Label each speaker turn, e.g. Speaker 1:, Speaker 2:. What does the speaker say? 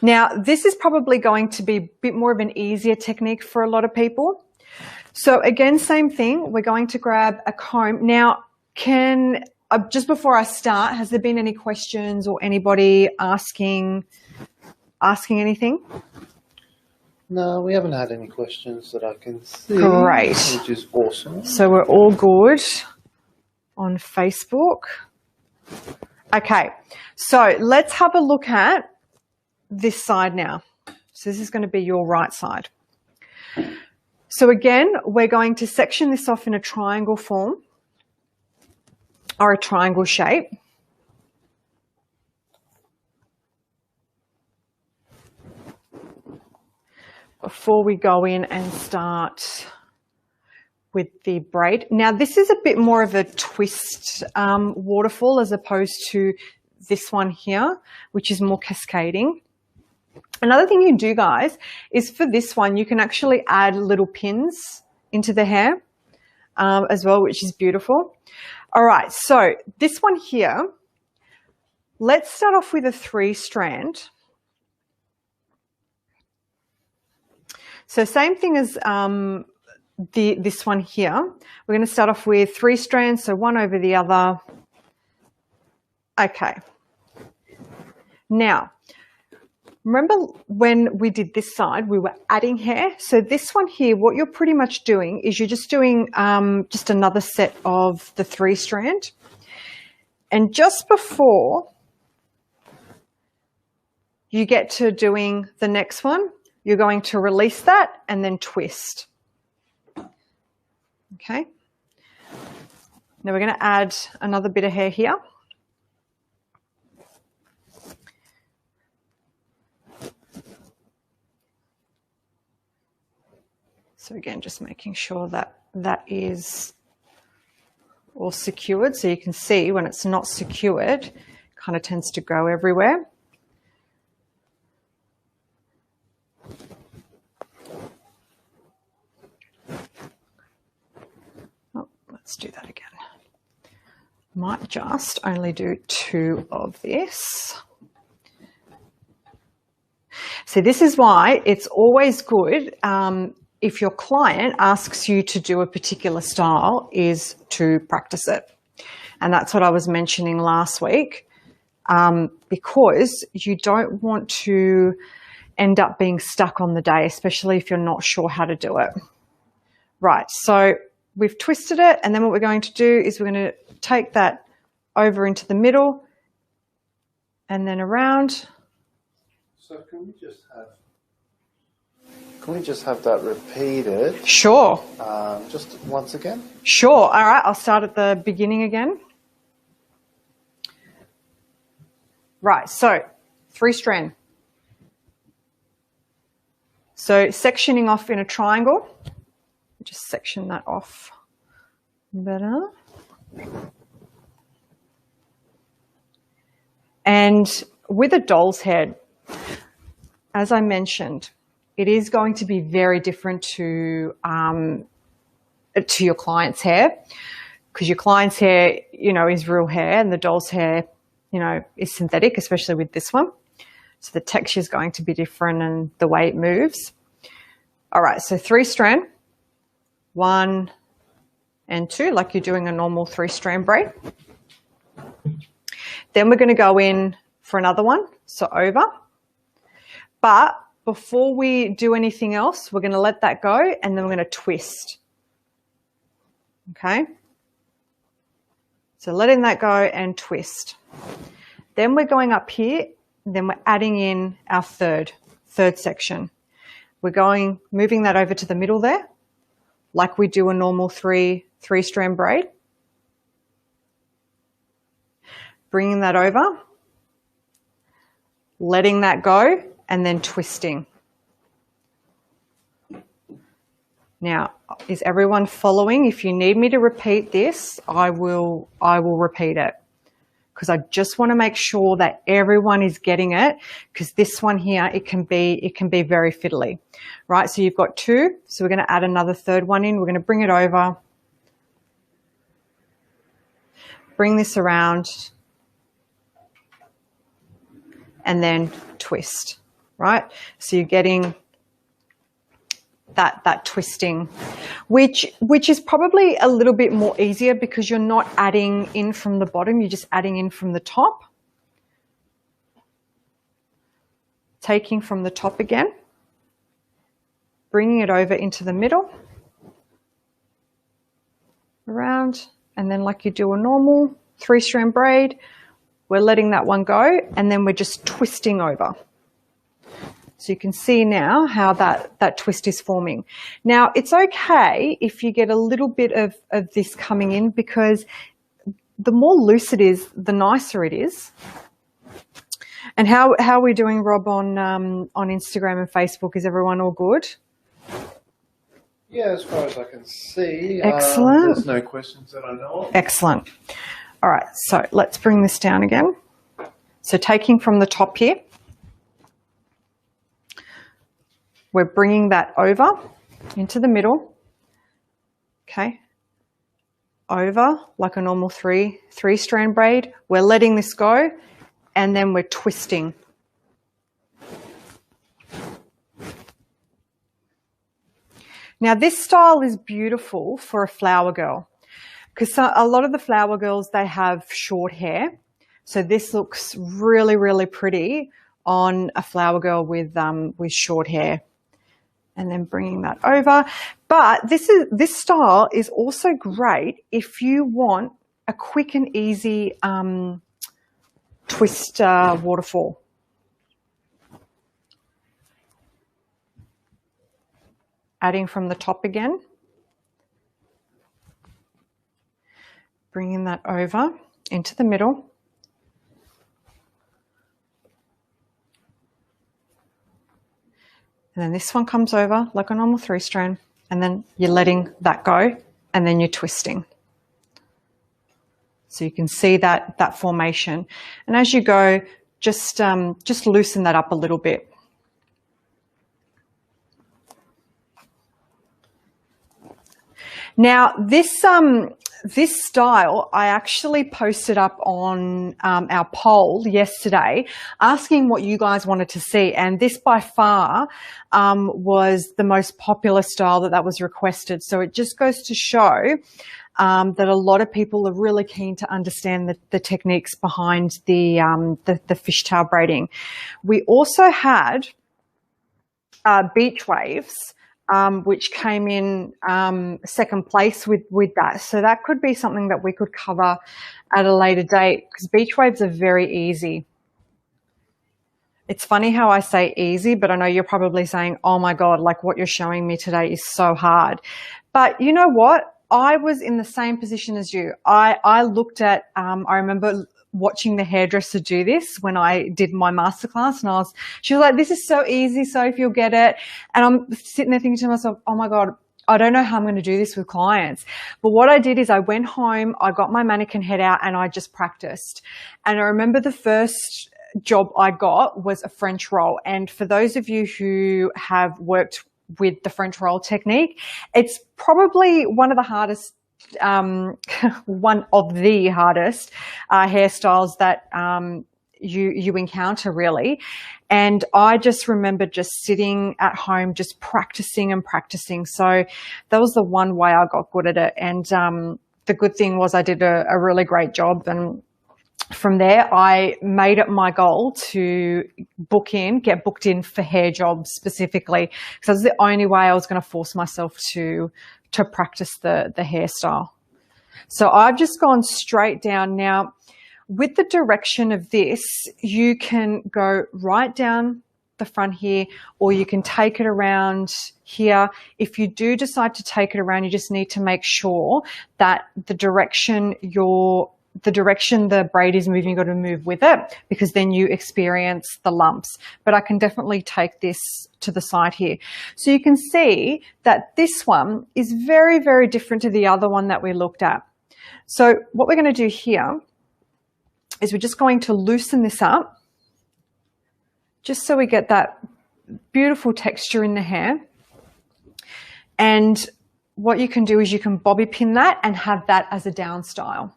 Speaker 1: Now, this is probably going to be a bit more of an easier technique for a lot of people. So again, same thing. We're going to grab a comb. Now, just before I start, has there been any questions or anybody asking anything?
Speaker 2: No, we haven't had any questions that I can see.
Speaker 1: Great.
Speaker 2: Which is awesome.
Speaker 1: So we're all good on Facebook. Okay, so let's have a look at this side now. So this is going to be your right side. So again, we're going to section this off in a triangle form or a triangle shape. Before we go in and start with the braid. Now this is a bit more of a twist waterfall as opposed to this one here, which is more cascading. Another thing you do, guys, is for this one, you can actually add little pins into the hair as well, which is beautiful. All right, so this one here, let's start off with a 3-strand. So same thing as this one here. We're going to start off with 3 strands, so one over the other. Okay. Now, remember when we did this side, we were adding hair. So this one here, what you're pretty much doing is you're just doing just another set of the 3-strand. And just before you get to doing the next one, you're going to release that and then twist. Okay. Now we're going to add another bit of hair here. So again, just making sure that that is all secured. So you can see when it's not secured, it kind of tends to go everywhere. Let's do that again. Might just only do 2 of this. So this is why it's always good if your client asks you to do a particular style is to practice it. And that's what I was mentioning last week because you don't want to end up being stuck on the day, especially if you're not sure how to do it. Right, so we've twisted it, and then what we're going to do is we're going to take that over into the middle and then around.
Speaker 2: So can we just have that repeated?
Speaker 1: Sure.
Speaker 2: Just once again?
Speaker 1: Sure. All right, I'll start at the beginning again. Right, so 3-strand. So sectioning off in a triangle. Just section that off better. And with a doll's head, as I mentioned, it is going to be very different to your client's hair, because your client's hair, you know, is real hair, and the doll's hair, you know, is synthetic, especially with this one. So the texture is going to be different and the way it moves. All right, so 3-strand. 1 and 2, like you're doing a normal 3-strand braid. Then we're going to go in for another one, so over. But before we do anything else, we're going to let that go, and then we're going to twist. Okay? So letting that go and twist. Then we're going up here, then we're adding in our third section. We're moving that over to the middle there, like we do a normal 3-strand braid. Bringing that over, letting that go, and then twisting. Now, is everyone following? If you need me to repeat this, I will repeat it, because I just want to make sure that everyone is getting it, because this one here, it can be very fiddly, right? So you've got 2, so we're going to add another 3rd one in. We're going to bring it over, bring this around, and then twist, right? So you're getting that twisting, which is probably a little bit more easier because you're not adding in from the bottom, you're just adding in from the top. Taking from the top again, bringing it over into the middle, around, and then like you do a normal 3-strand braid, we're letting that one go, and then we're just twisting over. So you can see now how that twist is forming. Now, it's okay if you get a little bit of this coming in, because the more loose it is, the nicer it is. And how are we doing, Rob, on Instagram and Facebook? Is everyone all good?
Speaker 2: Yeah, as far as I can see.
Speaker 1: Excellent.
Speaker 2: There's no questions that I know of.
Speaker 1: Excellent. All right, so let's bring this down again. So taking from the top here, we're bringing that over into the middle, okay, over like a normal three-strand braid. We're letting this go, and then we're twisting. Now, this style is beautiful for a flower girl, because a lot of the flower girls, they have short hair. So this looks really, really pretty on a flower girl with short hair. And then bringing that over. But this style is also great if you want a quick and easy twist waterfall. Adding from the top again. Bringing that over into the middle. And then this one comes over like a normal 3-strand, and then you're letting that go, and then you're twisting. So you can see that formation. And as you go, just loosen that up a little bit. Now, this style, I actually posted up on our poll yesterday asking what you guys wanted to see. And this by far was the most popular style that was requested. So it just goes to show that a lot of people are really keen to understand the techniques behind the fishtail braiding. We also had beach waves, which came in second place with that. So that could be something that we could cover at a later date, because beach waves are very easy. It's funny how I say easy, but I know you're probably saying, oh my God, like what you're showing me today is so hard. But you know what? I was in the same position as you. I looked at, I remember watching the hairdresser do this when I did my masterclass, and she was like, this is so easy, Sophie, you'll get it. And I'm sitting there thinking to myself, oh my God, I don't know how I'm going to do this with clients. But what I did is I went home, I got my mannequin head out, and I just practiced. And I remember the first job I got was a French roll. And for those of you who have worked with the French roll technique, it's probably one of the hardest hairstyles that you encounter, really. And I just remember just sitting at home, just practicing and practicing. So that was the one way I got good at it. And the good thing was I did a really great job. And from there, I made it my goal to get booked in for hair jobs specifically, because that was the only way I was going to force myself to practice the hairstyle. So I've just gone straight down. Now, with the direction of this, you can go right down the front here, or you can take it around here. If you do decide to take it around, you just need to make sure that the direction the braid is moving, you've got to move with it, because then you experience the lumps. But I can definitely take this to the side here. So you can see that this one is very, very different to the other one that we looked at. So what we're going to do here is we're just going to loosen this up, just so we get that beautiful texture in the hair. And what you can do is you can bobby pin that and have that as a down style.